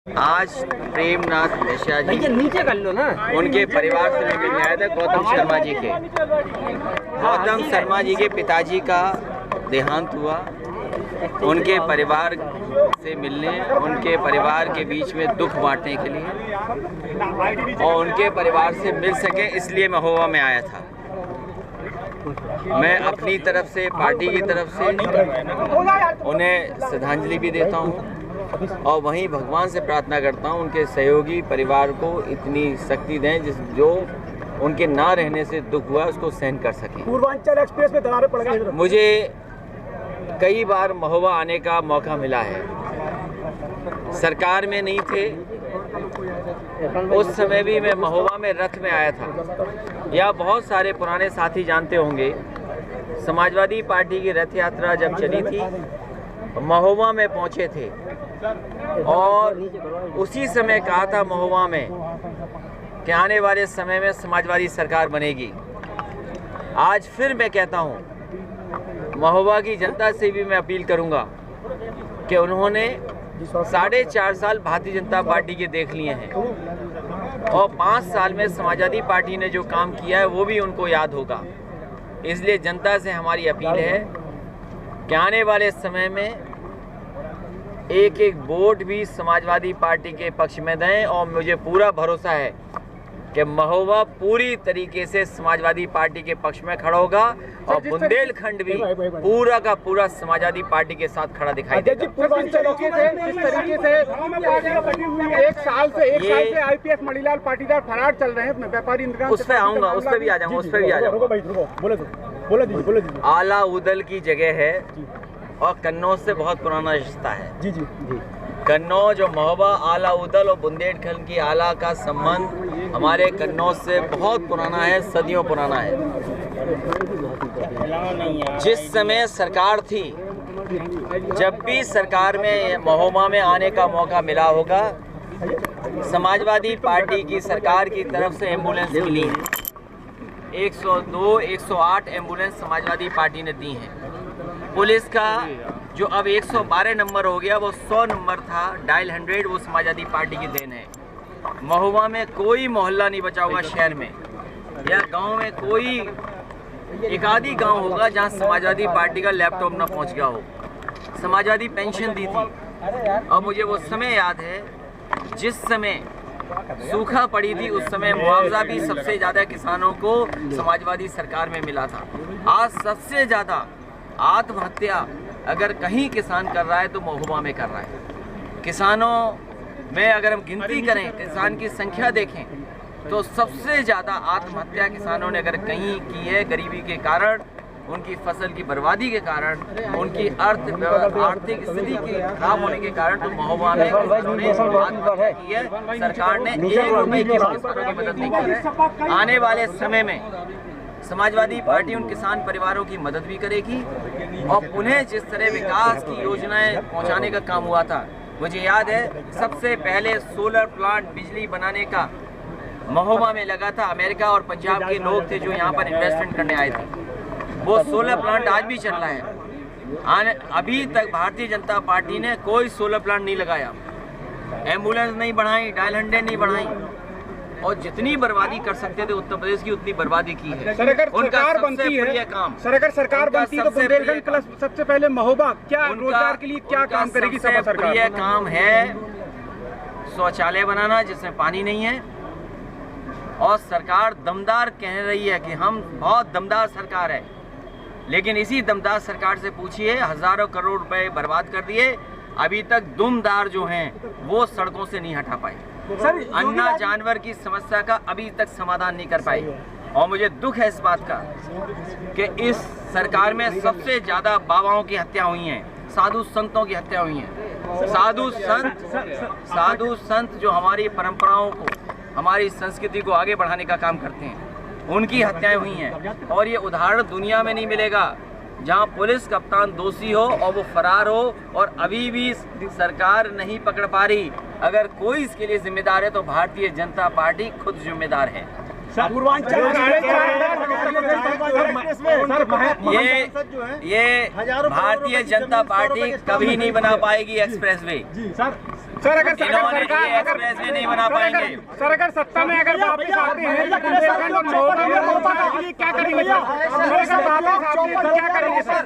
आज प्रेमनाथ मिश्रा जी नीचे कर लो ना, उनके परिवार से मैं मिलने आया था गौतम शर्मा जी के। गौतम शर्मा जी के पिताजी का देहांत हुआ। उनके परिवार से मिलने, उनके परिवार के बीच में दुख बांटने के लिए और उनके परिवार से मिल सके इसलिए महोबा में आया था। मैं अपनी तरफ से, पार्टी की तरफ से उन्हें श्रद्धांजलि भी देता हूँ और वहीं भगवान से प्रार्थना करता हूँ उनके सहयोगी परिवार को इतनी शक्ति दें जो उनके ना रहने से दुख हुआ उसको सहन कर सकें। पूर्वांचल एक्सप्रेस में दरारें पड़ गई। मुझे कई बार महोबा आने का मौका मिला है। सरकार में नहीं थे उस समय भी मैं महोबा में रथ में आया था। या बहुत सारे पुराने साथी जानते होंगे, समाजवादी पार्टी की रथ यात्रा जब चली थी महोबा में पहुंचे थे और उसी समय कहा था महोबा में कि आने वाले समय में समाजवादी सरकार बनेगी। आज फिर मैं कहता हूं, महोबा की जनता से भी मैं अपील करूंगा कि उन्होंने 4.5 साल भारतीय जनता पार्टी के देख लिए हैं और 5 साल में समाजवादी पार्टी ने जो काम किया है वो भी उनको याद होगा। इसलिए जनता से हमारी अपील है कि आने वाले समय में एक एक वोट भी समाजवादी पार्टी के पक्ष में दें और मुझे पूरा भरोसा है कि महोबा पूरी तरीके से समाजवादी पार्टी के पक्ष में खड़ा होगा और बुंदेलखंड भी पूरा का पूरा समाजवादी पार्टी के साथ खड़ा दिखाई देगा। जिस तरीके से एक साल से आईपीएस मणिलाल पाटीदार फरार चल रहे हैं, व्यापारी उस पर आऊंगा, उस पर भी आ जाऊंगा, उस पर भी आ जाऊंगा। आला उदल की जगह है और कन्नौज से बहुत पुराना रिश्ता है। जी जी जी। कन्नौज और महोबा, आला उदल और बुंदेलखंड की आला का संबंध हमारे कन्नौज से बहुत पुराना है, सदियों पुराना है। जिस समय सरकार थी, जब भी सरकार में महोबा में आने का मौका मिला होगा, समाजवादी पार्टी की सरकार की तरफ से एम्बुलेंस मिली है। 102, 108 एम्बुलेंस समाजवादी पार्टी ने दी हैं। पुलिस का जो अब 112 नंबर हो गया वो 100 नंबर था, डायल 100 वो समाजवादी पार्टी की देन है। महोबा में कोई मोहल्ला नहीं बचा होगा शहर में या गांव में, कोई एक आधी गांव होगा जहां समाजवादी पार्टी का लैपटॉप ना पहुंच गया हो। समाजवादी पेंशन दी थी और मुझे वो समय याद है जिस समय सूखा पड़ी थी, उस समय मुआवजा भी सबसे ज़्यादा किसानों को समाजवादी सरकार में मिला था। आज सबसे ज़्यादा आत्महत्या अगर कहीं किसान कर रहा है तो महोबा में कर रहा है। किसानों में अगर हम गिनती करें, किसान की संख्या देखें तो सबसे ज़्यादा आत्महत्या किसानों ने अगर कहीं की है, गरीबी के कारण, उनकी फसल की बर्बादी के कारण, उनकी आर्थिक स्थिति की खराब होने के कारण तो महोबा में किसानों ने आत्महत्या की है। सरकार ने 1 रुपये की किसानों की मदद नहीं की है। आने वाले समय में समाजवादी पार्टी उन किसान परिवारों की मदद भी करेगी और उन्हें जिस तरह विकास की योजनाएं पहुंचाने का काम हुआ था, मुझे याद है सबसे पहले सोलर प्लांट बिजली बनाने का महोबा में लगा था। अमेरिका और पंजाब के लोग थे जो यहाँ पर इन्वेस्टमेंट करने आए थे। वो सोलर प्लांट आज भी चल रहा है। अभी तक भारतीय जनता पार्टी ने कोई सोलर प्लांट नहीं लगाया, एम्बुलेंस नहीं बढ़ाई, डायल 100 नहीं बढ़ाई और जितनी बर्बादी कर सकते थे उत्तर प्रदेश की उतनी बर्बादी की है। सरकार बनती है काम, सरकार बनती है तो बुंदेलखंड प्लस सबसे पहले महोबा क्या रोजगार के लिए क्या काम करेगी? सरकार का काम है शौचालय बनाना जिसमें पानी नहीं है और सरकार दमदार कह रही है कि हम बहुत दमदार सरकार है, लेकिन इसी दमदार सरकार से पूछिए, हजारों करोड़ रुपए बर्बाद कर दिए, अभी तक दुमदार जो हैं वो सड़कों से नहीं हटा पाए। अन्ना जानवर की समस्या का अभी तक समाधान नहीं कर पाई और मुझे दुख है इस बात का कि इस सरकार में सबसे ज्यादा बाबाओं की हत्या हुई हैं, साधु संतों की हत्या हुई हैं। साधु संत जो हमारी परंपराओं को, हमारी संस्कृति को आगे बढ़ाने का काम करते हैं, उनकी हत्याएं हुई हैं और ये उदाहरण दुनिया में नहीं मिलेगा जहां पुलिस कप्तान दोषी हो और वो फरार हो और अभी भी सरकार नहीं पकड़ पा रही। अगर कोई इसके लिए जिम्मेदार है तो भारतीय जनता पार्टी खुद जिम्मेदार है। ये भारतीय जनता पार्टी कभी नहीं बना पाएगी एक्सप्रेसवे। सर अगर इन्होंने सरकार ये एक्सप्रेसवे नहीं बना पाएंगे। सर अगर सत्ता में अगर वापस आते हैं तो बुंदेलखंड और महोबा में ममता के लिए क्या करेंगे सर? अगर वापस आते हैं तो क्या करेंगे सर?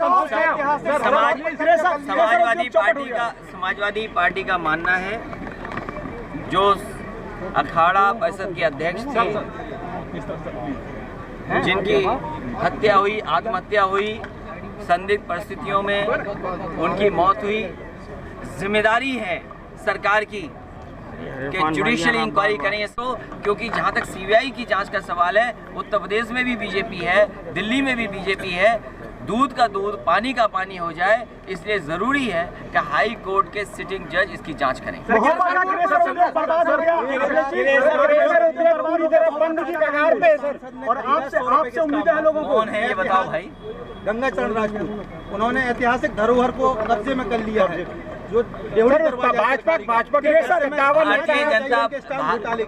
समाजवादी पार्टी का मानना है, जो अखाड़ा परिषद के अध्यक्ष थे, जिनकी हत्या हुई, आत्महत्या हुई, संदिग्ध परिस्थितियों में उनकी मौत हुई, जिम्मेदारी है सरकार की कि जुडिशियल इंक्वायरी करें इसको, क्योंकि जहां तक सीबीआई की जांच का सवाल है, उत्तर प्रदेश में भी बीजेपी है, दिल्ली में भी बीजेपी है, दूध का दूध पानी का पानी हो जाए, इसलिए जरूरी है कि हाई कोर्ट के सिटिंग जज इसकी जांच करें। और आपसे उम्मीद है लोगों को। कौन है ये बताओ भाई? गंगाचरण राजपूत, उन्होंने ऐतिहासिक धरोहर को कब्जे में कर लिया है, जो भाजपा के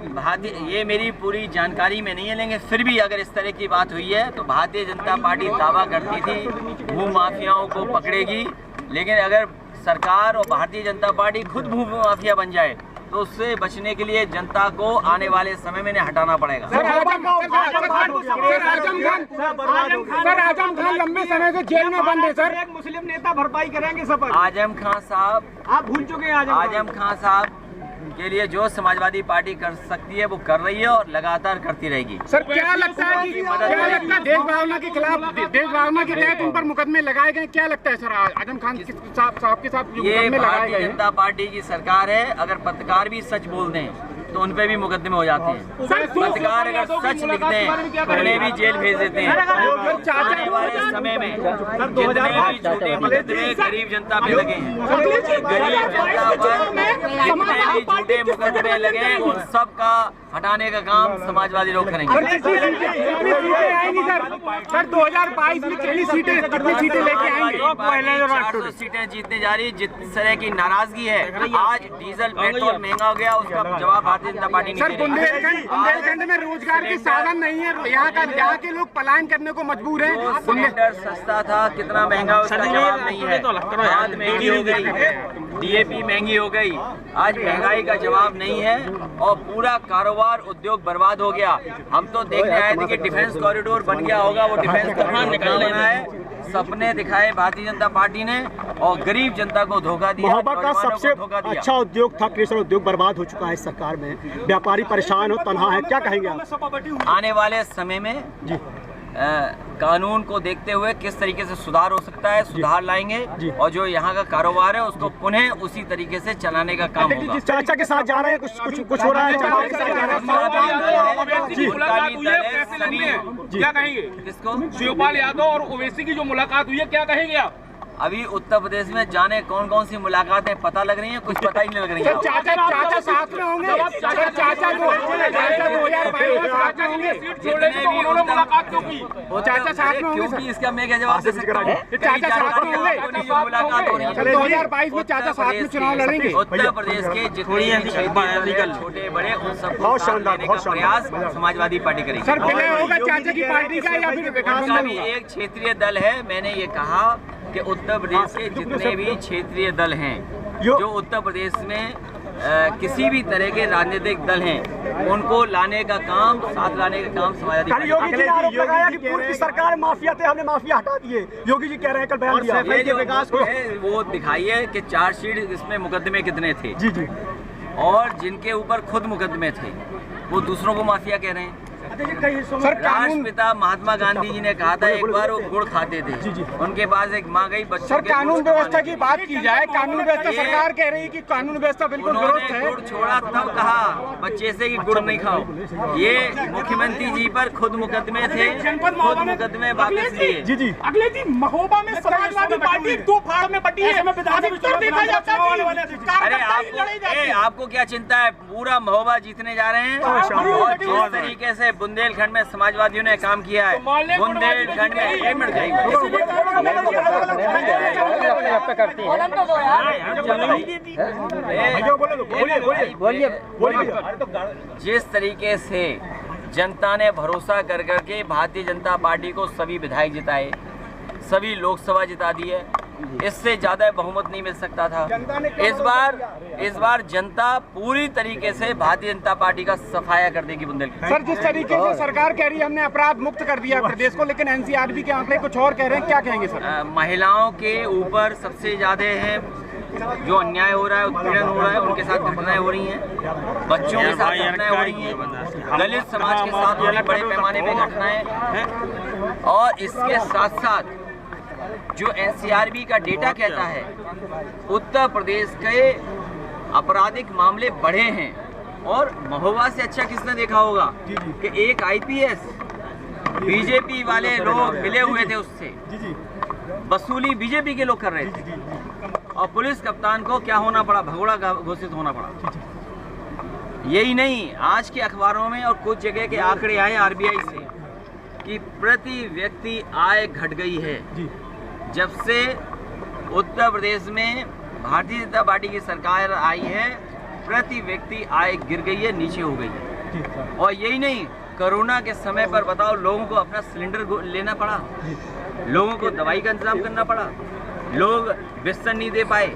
भारतीय, ये मेरी पूरी जानकारी में नहीं है, लेकिन फिर भी अगर इस तरह की बात हुई है तो भारतीय जनता पार्टी दावा करती थी भू माफियाओं को पकड़ेगी, लेकिन अगर सरकार और भारतीय जनता पार्टी खुद भू माफिया बन जाए तो उससे बचने के लिए जनता को आने वाले समय में हटाना पड़ेगा। सर आजम खान लंबे समय से जेल में बंद है सर। एक मुस्लिम नेता भरपाई करेंगे सब। आजम खान साहब, आप भूल चुके हैं आजम खान साहब के लिए जो समाजवादी पार्टी कर सकती है वो कर रही है और लगातार करती रहेगी। सर क्या लगता है कि देश भावना के खिलाफ, देश भावना के तहत उन पर मुकदमे लगाए गए, क्या लगता है सर आजम खान साहब के साथ ये भारतीय जनता पार्टी की सरकार है, अगर पत्रकार भी सच बोल दें तो उन पे भी मुकदमे हो जाते हैं। पत्रकार अगर सच लिख दें उन्हें भी जेल भेज देते हैं। आने वाले समय में जितने भी झूठे मुकदमे गरीब जनता पे लगे हैं, गरीब जनता पर जितने भी झूठे मुकदमे लगे उन सब का हटाने का काम समाजवादी लोग करेंगे। सर 2022 में कितनी सीटें लेके आएंगे? 400 सीटें जीतने जा रही। जिस तरह की नाराजगी है, आज डीजल पेट्रोल महंगा हो गया, उसका जवाब भारतीय जनता पार्टी नहीं दे रही। बुंदेलखंड में रोजगार के साधन नहीं है, यहाँ के लोग पलायन करने को मजबूर हैं। सिलेंडर सस्ता था, कितना महंगा उसका जवाब नहीं है। खाद महंगी हो गई, डीएपी महंगी हो गई, आज महंगाई का जवाब नहीं है और पूरा कारोबार उद्योग बर्बाद हो गया। हम तो देखने आए थे कि डिफेंस कॉरिडोर बन गया होगा, वो डिफेंस कॉरिडोर निकालना है, सपने दिखाए भारतीय जनता पार्टी ने और गरीब जनता को धोखा दिया। महोबा का सबसे अच्छा उद्योग था कृषि उद्योग, बर्बाद हो चुका है इस सरकार में, व्यापारी परेशान हो, तनहा है, क्या कहेंगे आप? आने वाले समय में जी कानून को देखते हुए किस तरीके से सुधार हो सकता है, सुधार लाएंगे और जो यहाँ का कारोबार है उसको पुनः उसी तरीके से चलाने का काम होगा। चाचा के साथ जा रहे हैं, कुछ हो रहा है, चाचा के साथ जा रहे हैं, क्या कहेंगे? किसको? शिवपाल यादव और ओवैसी की जो मुलाकात हुई है, क्या कहेंगे आप? अभी उत्तर प्रदेश में जाने कौन कौन सी मुलाकातें पता लग रही हैं, कुछ पता ही नहीं लग रही है। चाचा साथ में होंगे, चाचा मुलाकात क्यों की? चाचा साथ में होंगे, क्योंकि इसका मैं क्या जवाब दे सकता हूँ? चाचा साथ में होंगे, मुलाकात हो रही है। 2022 में चाचा साथ में चुनाव लड़ेंगे। उत्तर प्रदेश के जितने छोटे बड़े उन सबको साथ लेने का प्रयास समाजवादी पार्टी करेगी। सर विलय होगा चाचा की पार्टी का या फिर एक क्षेत्रीय दल है। मैंने ये कहा कि उत्तर प्रदेश के जितने भी क्षेत्रीय दल हैं, जो उत्तर प्रदेश में किसी भी तरह के राजनीतिक दल हैं, उनको लाने का काम, साथ लाने का काम समाजवादी पार्टी। योगी जी ने आरोप लगाया कि पूर्व की सरकार माफिया थे, हमने माफिया हटा दिए, योगी जी कह रहे हैं, कल बयान दिया। ये जो विकास को है वो दिखाइए कि चार्जशीट इसमें मुकदमे कितने थे जी, और जिनके ऊपर खुद मुकदमे थे वो दूसरों को माफिया कह रहे हैं। राष्ट्रपिता महात्मा गांधी जी ने कहा था एक बार वो गुड़ खाते थे, उनके पास एक माँ गई बच्चों सर कानून व्यवस्था की बात की जाए, कानून व्यवस्था सरकार कह रही है कि कानून व्यवस्था बिल्कुल दुरुस्त है। गुड़ छोड़ा तब कहा बच्चे से कि गुड़ नहीं खाओ। ये मुख्यमंत्री जी पर खुद मुकदमे थे, खुद मुकदमे वापस लिए। जी अगले जी महोबा में समाजवादी पार्टी 2 फाड़ में बटी है। अरे आपको क्या चिंता है? पूरा महोबा जीतने जा रहे हैं और जिस तरीके से बुंदेलखंड में समाजवादियों ने काम किया है, बुंदेलखंड में एक मिनट जिस तरीके से जनता ने भरोसा कर करके भारतीय जनता पार्टी को सभी विधायक जिताए, सभी लोकसभा जिता दी है, इससे ज्यादा बहुमत नहीं मिल सकता था। इस बार जनता पूरी तरीके से भारतीय जनता पार्टी का सफाया कर देगी बुंदेलखंड। सर, जिस तरीके से सरकार कह रही है हमने अपराध मुक्त कर दिया प्रदेश को, लेकिन एनसीआरबी के आंकड़े कुछ और कह रहे हैं, क्या कहेंगे सर? महिलाओं के ऊपर सबसे ज्यादा है जो अन्याय हो रहा है, उत्पीड़न हो रहा है, उनके साथ घटनाएं हो रही हैं, बच्चों के साथ घटनाएं हो रही हैं, दलित समाज के साथ हो रही बड़े पैमाने पे घटनाएं हैं। और इसके साथ साथ जो एनसीआरबी का डेटा कहता है उत्तर प्रदेश के आपराधिक मामले बढ़े हैं। और महोबा से अच्छा किसने देखा होगा कि एक आईपीएस बीजेपी वाले लोग मिले हुए थे, उससे वसूली बीजेपी के लोग कर रहे थे, और पुलिस कप्तान को क्या होना पड़ा, भगोड़ा घोषित होना पड़ा। यही नहीं, आज के अखबारों में और कुछ जगह के आंकड़े आए आरबीआई से कि प्रति व्यक्ति आय घट गई है। जब से उत्तर प्रदेश में भारतीय जनता पार्टी की सरकार आई है, प्रति व्यक्ति आय गिर गई है, नीचे हो गई है। और यही नहीं, कोरोना के समय पर बताओ लोगों को अपना सिलेंडर लेना पड़ा, लोगों को दवाई का इंतजाम करना पड़ा, लोग बिस्तर नहीं दे पाए,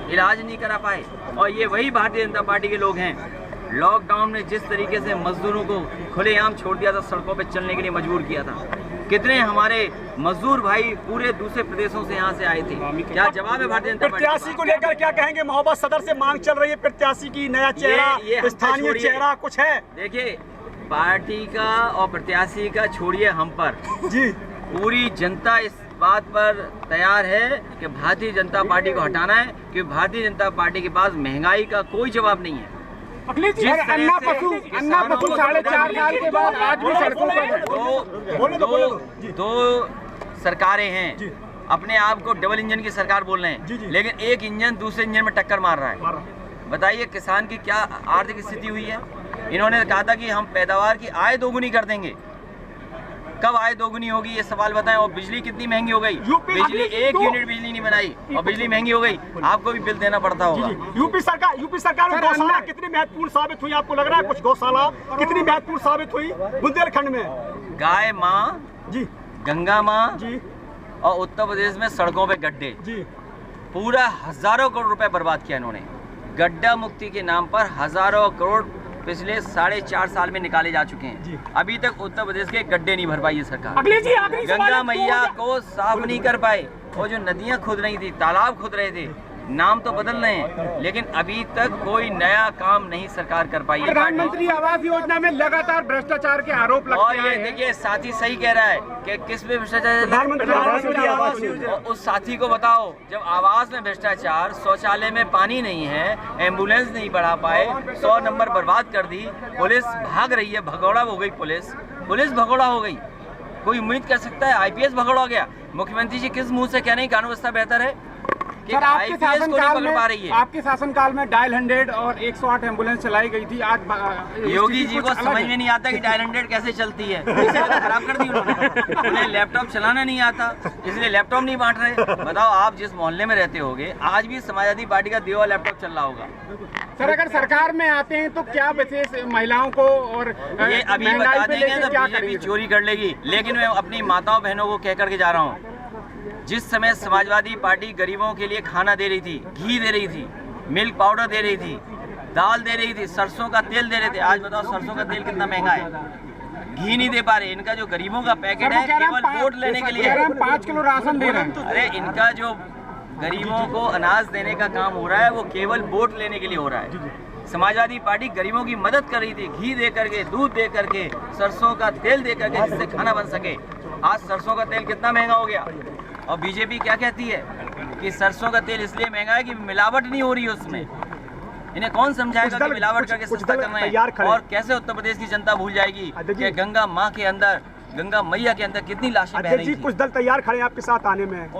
इलाज नहीं करा पाए। और ये वही भारतीय जनता पार्टी के लोग हैं। लॉकडाउन में जिस तरीके से मजदूरों को खुलेआम छोड़ दिया था, सड़कों पे चलने के लिए मजबूर किया था, कितने हमारे मजदूर भाई पूरे दूसरे प्रदेशों से यहाँ से आए थे। क्या जवाब है भारतीय जनता पार्टी? प्रत्याशी को लेकर क्या कहेंगे? महोबा सदर से मांग चल रही है प्रत्याशी की, नया चेहरा, स्थानीय चेहरा कुछ है? देखिए, पार्टी का और प्रत्याशी का छोड़िए, हम पर जी पूरी जनता इस बात पर तैयार है कि भारतीय जनता पार्टी को हटाना है, क्योंकि भारतीय जनता पार्टी के पास महंगाई का कोई जवाब नहीं है। अन्ना पशु 4.5 साल के बाद आज भी सड़कों पर दो सरकारें हैं, अपने आप को डबल इंजन की सरकार बोल रहे हैं, लेकिन एक इंजन दूसरे इंजन में टक्कर मार रहा है। बताइए किसान की क्या आर्थिक स्थिति हुई है। इन्होंने कहा था कि हम पैदावार की आय दोगुनी कर देंगे, कब आय दोगुनी होगी ये सवाल बताएं। और बिजली कितनी महंगी हो गई, बिजली 1 यूनिट बिजली नहीं बनाई और बिजली महंगी हो गई, आपको भी बिल देना पड़ता होगा। यूपी सरकार में गौशाला कितनी महत्वपूर्ण साबित हुई, आपको लग रहा है? कुछ गौशाला कितनी महत्वपूर्ण साबित हुई बुंदेलखंड में? गाय माँ जी, गंगा माँ जी, और उत्तर प्रदेश में सड़कों पे गड्ढे, जी, पूरा हजारों करोड़ रुपए बर्बाद किया इन्होंने। गड्ढा मुक्ति के नाम पर हजारों करोड़ पिछले 4.5 साल में निकाले जा चुके हैं। अभी तक उत्तर प्रदेश के गड्ढे नहीं भर पाई है सरकार। गंगा मैया को साफ नहीं कर पाए, और जो नदियां खुद रही थी, तालाब खुद रहे थे, नाम तो बदल रहे हैं, लेकिन अभी तक कोई नया काम नहीं सरकार कर पाई है। प्रधानमंत्री आवास योजना में लगातार भ्रष्टाचार के आरोप लगते और हैं। ये देखिए, साथी सही कह रहा है कि किस में भ्रष्टाचार। प्रधानमंत्री आवास योजना, उस साथी को बताओ, जब आवास में भ्रष्टाचार, शौचालय में पानी नहीं है, एम्बुलेंस नहीं बढ़ा पाए, 100 नंबर बर्बाद कर दी, पुलिस भाग रही है, भगौड़ा हो गई पुलिस भगौड़ा हो गई। कोई उम्मीद कर सकता है आईपीएस भगौड़ा हो गया? मुख्यमंत्री जी किस मुंह से कह रहे हैं कानून व्यवस्था बेहतर है? सर, आपके शासनकाल में डायल 100 और 108 एम्बुलेंस चलाई गई थी। आज योगी जी को समझ में नहीं आता कि डायल 100 कैसे चलती है, इसलिए तो खराब कर दी उन्होंने। उन्हें लैपटॉप चलाना नहीं आता, इसलिए लैपटॉप नहीं बांट रहे। बताओ, आप जिस मोहल्ले में रहते होगे, आज भी समाजवादी पार्टी का दिया लैपटॉप चल रहा होगा। सर, अगर सरकार में आते हैं तो क्या विशेष महिलाओं को और ये अभी बता देंगे तो बीजेपी चोरी कर लेगी। लेकिन मैं अपनी माताओं बहनों को कह करके जा रहा हूँ, जिस समय समाजवादी पार्टी गरीबों के लिए खाना दे रही थी, घी दे रही थी, मिल्क पाउडर दे रही थी, दाल दे रही थी, सरसों का तेल दे रहे थे, आज बताओ सरसों का तेल कितना महंगा है, घी नहीं दे पा रहे। इनका जो गरीबों का पैकेट है केवल वोट लेने के लिए, 5 किलो राशन दे रहे हैं। अरे इनका जो गरीबों को अनाज देने का काम हो रहा है वो केवल वोट लेने के लिए हो रहा है। समाजवादी पार्टी गरीबों की मदद कर रही थी, घी दे करके, दूध दे करके, सरसों का तेल दे करके, जिससे खाना बन सके। आज सरसों का तेल कितना महंगा हो गया, और बीजेपी क्या कहती है कि सरसों का तेल इसलिए महंगा है कि मिलावट नहीं हो रही है उसमें। इन्हें कौन समझाएगा कि मिलावट करके सस्ता करना है? और कैसे उत्तर प्रदेश की जनता भूल जाएगी कि गंगा माँ के अंदर, गंगा मैया के अंदर कितनी लाशें बह रही थी। कुछ दल तैयार खड़े हैं आपके साथ आने में।